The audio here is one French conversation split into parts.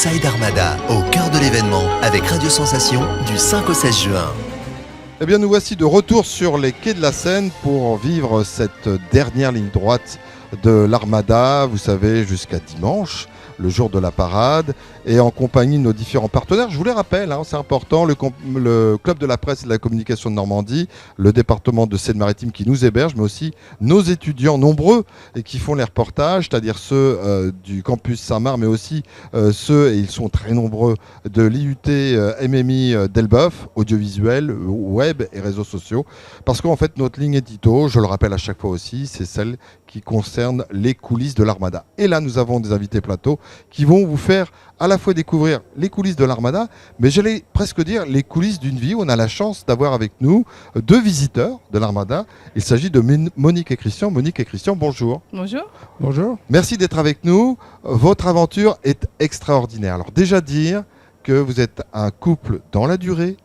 Inside Armada, au cœur de l'événement, avec Radio Sensation, du 5 au 16 juin. Eh bien, nous voici de retour sur les quais de la Seine pour vivre cette dernière ligne droite de l'Armada, vous savez, jusqu'à dimanche, le jour de la parade, et en compagnie de nos différents partenaires. Je vous les rappelle, c'est important, le Club de la presse et de la communication de Normandie, le département de Seine-Maritime qui nous héberge, mais aussi nos étudiants nombreux et qui font les reportages, c'est-à-dire ceux du campus Saint-Marc, mais aussi ceux, et ils sont très nombreux, de l'IUT MMI d'Elbeuf, audiovisuel, web et réseaux sociaux. Parce qu'en fait, notre ligne édito, je le rappelle à chaque fois aussi, c'est celle qui concerne les coulisses de l'Armada. Et là, nous avons des invités plateau qui vont vous faire à la fois découvrir les coulisses de l'Armada, mais j'allais presque dire les coulisses d'une vie. On a la chance d'avoir avec nous deux visiteurs de l'Armada. Il s'agit de Monique et Christian. Monique et Christian, bonjour. Bonjour. Bonjour. Merci d'être avec nous. Votre aventure est extraordinaire. Alors déjà dire que vous êtes un couple dans la durée,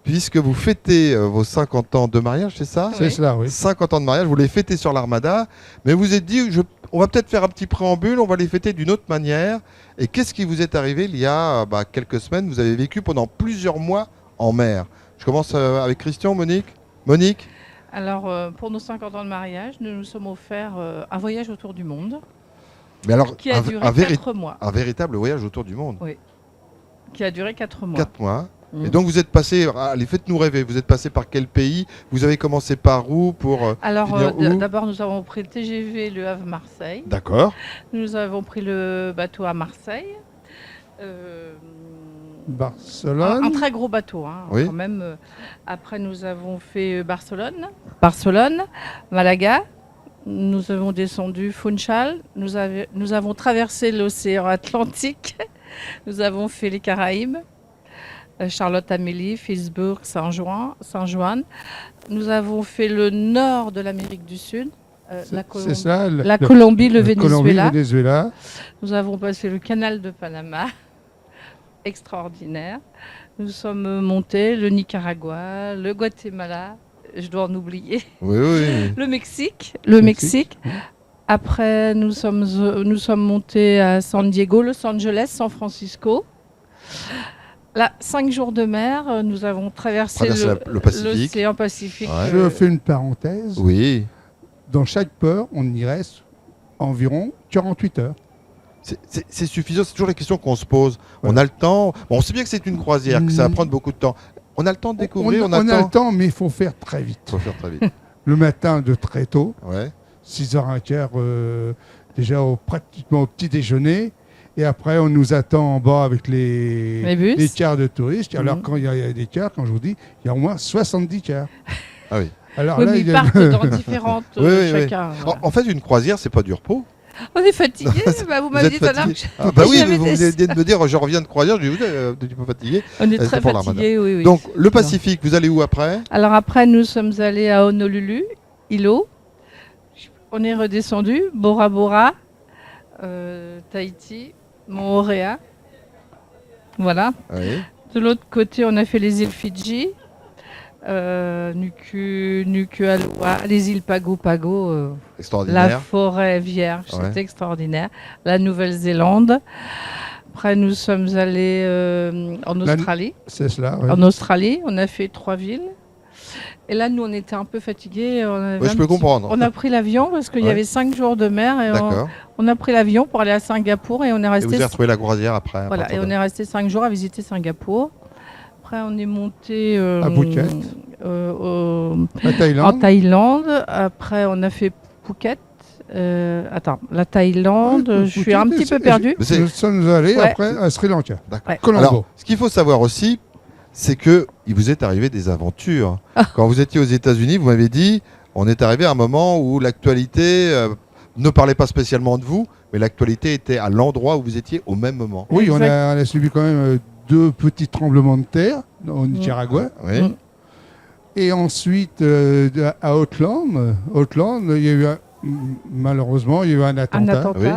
puisque vous fêtez vos 50 ans de mariage, c'est ça ? C'est cela, oui. 50 ans de mariage, vous les fêtez sur l'Armada, mais vous êtes dit, on va peut-être faire un petit préambule, on va les fêter d'une autre manière. Et qu'est-ce qui vous est arrivé il y a quelques semaines ? Vous avez vécu pendant plusieurs mois en mer. Je commence avec Christian, Monique. Monique ? Alors, pour nos 50 ans de mariage, nous nous sommes offerts un voyage autour du monde. Mais alors, qui a duré 4 mois. Un véritable voyage autour du monde. Oui, qui a duré 4 mois. 4 mois. Et donc vous êtes passé, allez, faites-nous rêver, vous êtes passé par quel pays ? Vous avez commencé par où pour Alors finir où ? d'abord nous avons pris le TGV Le Havre-Marseille. D'accord. Nous avons pris le bateau à Marseille. Barcelone. Un très gros bateau, Oui. quand même. Après nous avons fait Barcelone, Malaga. Nous avons descendu Funchal. Nous avons traversé l'océan Atlantique. Nous avons fait les Caraïbes. Charlotte-Amélie, Philipsburg, Saint-Juan. Nous avons fait le nord de l'Amérique du Sud, la Colombie, le Venezuela. Nous avons passé le canal de Panama, extraordinaire. Nous sommes montés le Nicaragua, le Guatemala, je dois en oublier, Oui. le Mexique. Après, nous sommes montés à San Diego, Los Angeles, San Francisco. Là, 5 jours de mer, nous avons traversé l'océan Pacifique. Ouais. Je fais une parenthèse. Oui. Dans chaque port, on y reste environ 48 heures. C'est suffisant, c'est toujours la question qu'on se pose. Ouais. On a le temps, on sait bien que c'est une croisière, que ça va prendre beaucoup de temps. On a le temps de découvrir, on a le temps, mais il faut faire très vite. Le matin de très tôt, 6h15, déjà pratiquement au petit déjeuner. Et après, on nous attend en bas avec les cars de touristes. Alors, quand il y a des cars, quand je vous dis, il y a au moins 70 cars. Ah oui. Alors là, ils partent dans différentes chacun. Oui. En fait, une croisière, c'est pas du repos. On est fatigué. Vous m'avez dit tout à l'heure. Oui, vous venez de me dire, je reviens de croisière. Je dis, vous êtes pas fatigué. On est très fatigué, oui. Donc, le Pacifique, vous allez où après ? Alors après, nous sommes allés à Honolulu, Hilo. On est redescendu, Bora Bora, Tahiti. Moorea. Voilà. Oui. De l'autre côté, on a fait les îles Fidji, Nuku'alofa, les îles Pago Pago, la forêt vierge, c'était extraordinaire. La Nouvelle-Zélande. Après, nous sommes allés en Australie. C'est cela. Oui. En Australie, on a fait 3 villes. Et là, nous, on était un peu fatigués. Je peux comprendre. On a pris l'avion parce qu'il y avait 5 jours de mer. Et on a pris l'avion pour aller à Singapour et on est resté. Et vous avez retrouvé la croisière après. Voilà, et on est resté 5 jours à visiter Singapour. Après, on est monté à Phuket, en Thaïlande. Après, on a fait Phuket. La Thaïlande, je suis un petit peu perdue. Nous sommes allés après à Sri Lanka. D'accord. Alors, ce qu'il faut savoir aussi, c'est qu'il vous est arrivé des aventures. Quand vous étiez aux États-Unis, vous m'avez dit, on est arrivé à un moment où l'actualité ne parlait pas spécialement de vous, mais l'actualité était à l'endroit où vous étiez au même moment. Oui, on a subi quand même 2 petits tremblements de terre au Nicaragua. Oui. Et ensuite, à Auckland, il y a eu malheureusement, il y a eu un attentat. Oui.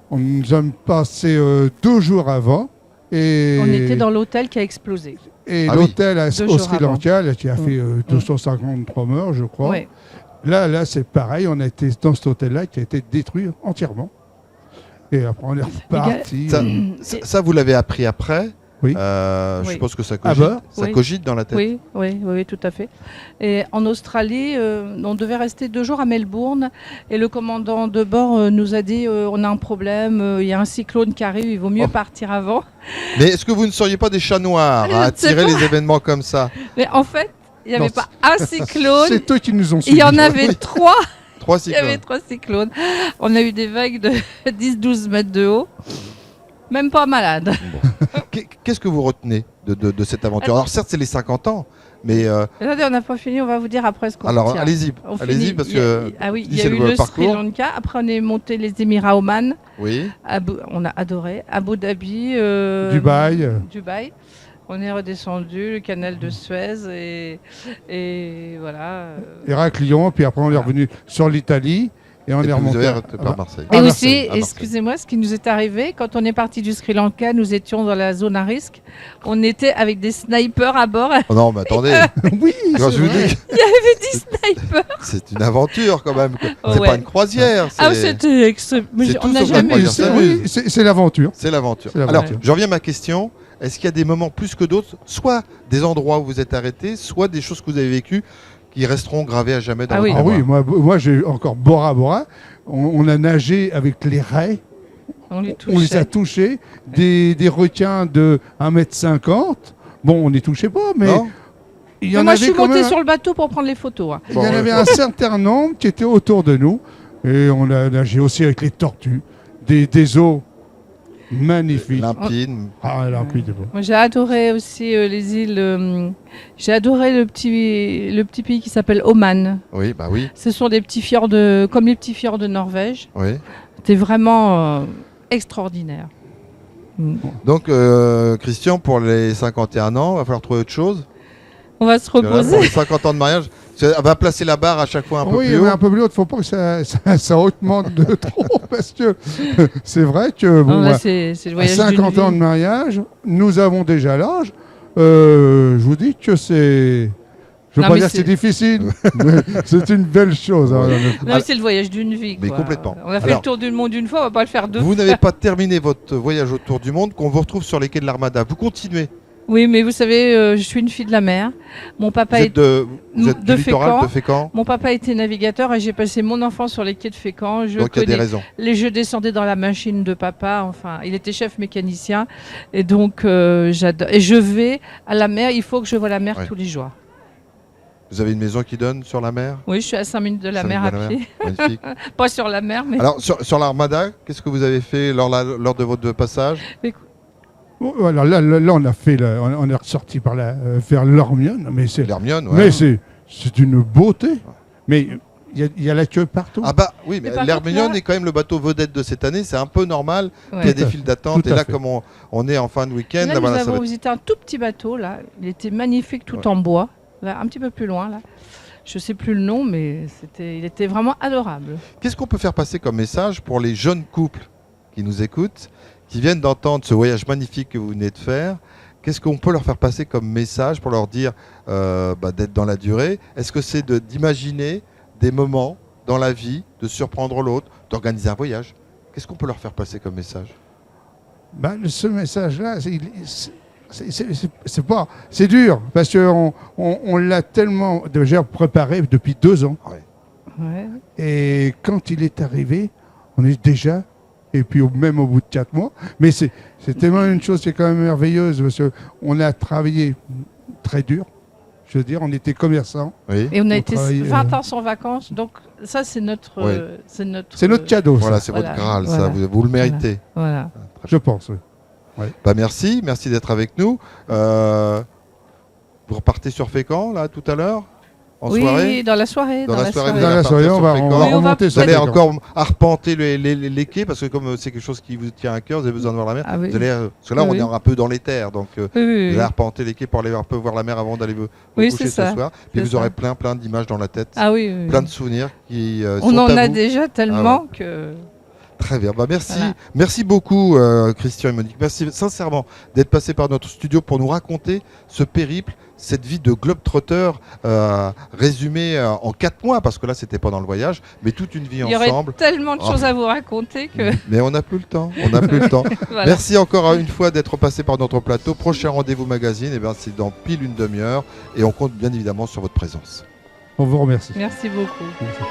On nous a passé 2 jours avant. Et on était dans l'hôtel qui a explosé. Et l'hôtel au Sri Lanka, qui a fait 253 morts, je crois. Oui. Là, c'est pareil. On a été dans cet hôtel-là qui a été détruit entièrement. Et après, on est reparti. Ça, vous l'avez appris après? Oui. Je Oui. suppose que ça cogite dans la tête. Oui, tout à fait. Et en Australie, on devait rester 2 jours à Melbourne. Et le commandant de bord nous a dit on a un problème, il y a un cyclone qui arrive, il vaut mieux partir avant. Mais est-ce que vous ne seriez pas des chats noirs à attirer les événements comme ça? Mais en fait, il n'y avait pas un cyclone. C'est eux qui nous ont Il suivis. y en avait 3. 3 Il y cyclones. avait 3 cyclones. On a eu des vagues de 10-12 mètres de haut. Même pas malade. Qu'est-ce que vous retenez de cette aventure? Alors certes, c'est les 50 ans, mais... Attendez, on n'a pas fini, on va vous dire après ce qu'on Alors retient. allez-y, parce que... Il y a eu le Sri Lanka, après on est monté les Émirats Oman. Oui. On a adoré. Abu Dhabi. Dubaï. On est redescendu, le canal de Suez et voilà. Héraclion, puis après on est revenu sur l'Italie. Et on est remonté par Marseille. Et aussi, excusez-moi, ce qui nous est arrivé, quand on est parti du Sri Lanka, nous étions dans la zone à risque. On était avec des snipers à bord. Oh non, mais attendez. Oui, quand je vous dis, il y avait des snipers. C'est une aventure quand même. Oh, c'est pas une croisière. C'était extrême. On n'a jamais eu ça. Oui, c'est l'aventure. C'est l'aventure. Alors, j'en reviens à ma question. Est-ce qu'il y a des moments plus que d'autres, soit des endroits où vous êtes arrêté, soit des choses que vous avez vécues qui resteront gravés à jamais dans votre mémoire? Moi j'ai encore Bora Bora. On a nagé avec les raies. On les a touchés. Des requins de 1,50 m. Bon, on n'y touchait pas, mais... Non. Moi, je suis monté sur le bateau pour prendre les photos. Hein. Il y en avait un certain nombre qui étaient autour de nous. Et on a nagé aussi avec les tortues. Des eaux magnifiques. Limpides. Limpides. Moi, j'ai adoré aussi les îles. J'ai adoré le petit pays qui s'appelle Oman. Oui, bah oui. Ce sont des petits fjords comme les petits fjords de Norvège. Oui. C'était vraiment extraordinaire. Donc, Christian, pour les 51 ans, il va falloir trouver autre chose. On va se reposer. Pour les 50 ans de mariage, on va placer la barre à chaque fois un peu plus haut. Oui, un peu plus haut. Il ne faut pas que ça augmente de trop. Parce que c'est vrai que bon, c'est le voyage à 50 ans de mariage, nous avons déjà l'âge. Je vous dis que c'est... Je ne veux pas dire que c'est difficile, mais c'est une belle chose. Non, c'est le voyage d'une vie. Mais complètement. On a fait le tour du monde une fois, on ne va pas le faire 2 fois. Vous n'avez pas terminé votre voyage autour du monde, qu'on vous retrouve sur les quais de l'Armada. Vous continuez. Oui, mais vous savez, je suis une fille de la mer. Mon papa vous êtes du littoral de Fécamp. Mon papa était navigateur et j'ai passé mon enfance sur les quais de Fécamp. Donc il y a des raisons. Je descendais dans la machine de papa. Enfin, il était chef mécanicien. Et donc, j'adore. Et je vais à la mer. Il faut que je voie la mer tous les jours. Vous avez une maison qui donne sur la mer? Oui, je suis à 5 minutes de la mer à pied. Magnifique. Pas sur la mer, mais... Alors, sur l'Armada, qu'est-ce que vous avez fait lors de votre passage? Voilà, là, on a fait, on est ressorti par vers l'Hermione, mais c'est une beauté. Mais il y a la queue partout. Ah bah oui, mais l'Hermione est quand même le bateau vedette de cette année. C'est un peu normal qu'il y ait des files d'attente. Et là, comme on est en fin de week-end, là, nous avons visité un tout petit bateau là. Il était magnifique, tout en bois. Là, un petit peu plus loin là. Je ne sais plus le nom, mais il était vraiment adorable. Qu'est-ce qu'on peut faire passer comme message pour les jeunes couples qui nous écoutent, qui viennent d'entendre ce voyage magnifique que vous venez de faire? Qu'est-ce qu'on peut leur faire passer comme message pour leur dire d'être dans la durée? Est-ce que c'est d'imaginer des moments dans la vie, de surprendre l'autre, d'organiser un voyage? Qu'est-ce qu'on peut leur faire passer comme message? Ce message-là, c'est dur, parce qu'on l'a tellement déjà préparé depuis 2 ans. Ouais. Et quand il est arrivé, on est déjà... Et puis même au bout de 4 mois. Mais c'est tellement une chose qui est quand même merveilleuse, parce qu'on a travaillé très dur. Je veux dire, on était commerçants. Oui. Et on a été 20 ans sans vacances. Donc ça, c'est notre cadeau. Voilà, c'est votre Graal, ça. Vous le méritez. Voilà. Je pense, oui. Ouais. Merci d'être avec nous. Vous repartez sur Fécamp, là, tout à l'heure? Oui, dans la soirée. Dans la soirée, on va remonter. Vous allez encore arpenter les quais, parce que comme c'est quelque chose qui vous tient à cœur, vous avez besoin de voir la mer. Ah, oui. Vous allez, parce que là, on est un peu dans les terres, donc vous allez arpenter les quais pour aller un peu voir la mer avant d'aller vous coucher ce soir. Puis vous aurez plein d'images dans la tête, plein de souvenirs qui on en a déjà tellement que... Très bien, merci. Voilà. Merci beaucoup Christian et Monique. Merci sincèrement d'être passé par notre studio pour nous raconter ce périple, cette vie de globe-trotter résumée en 4 mois, parce que là c'était pendant le voyage, mais toute une vie Il y aurait ensemble. tellement de choses à vous raconter que... Mais on n'a plus le temps, on n'a plus le temps. Voilà. Merci encore une fois d'être passé par notre plateau. Prochain rendez-vous magazine, eh bien, c'est dans pile une demi-heure et on compte bien évidemment sur votre présence. On vous remercie. Merci beaucoup. Merci.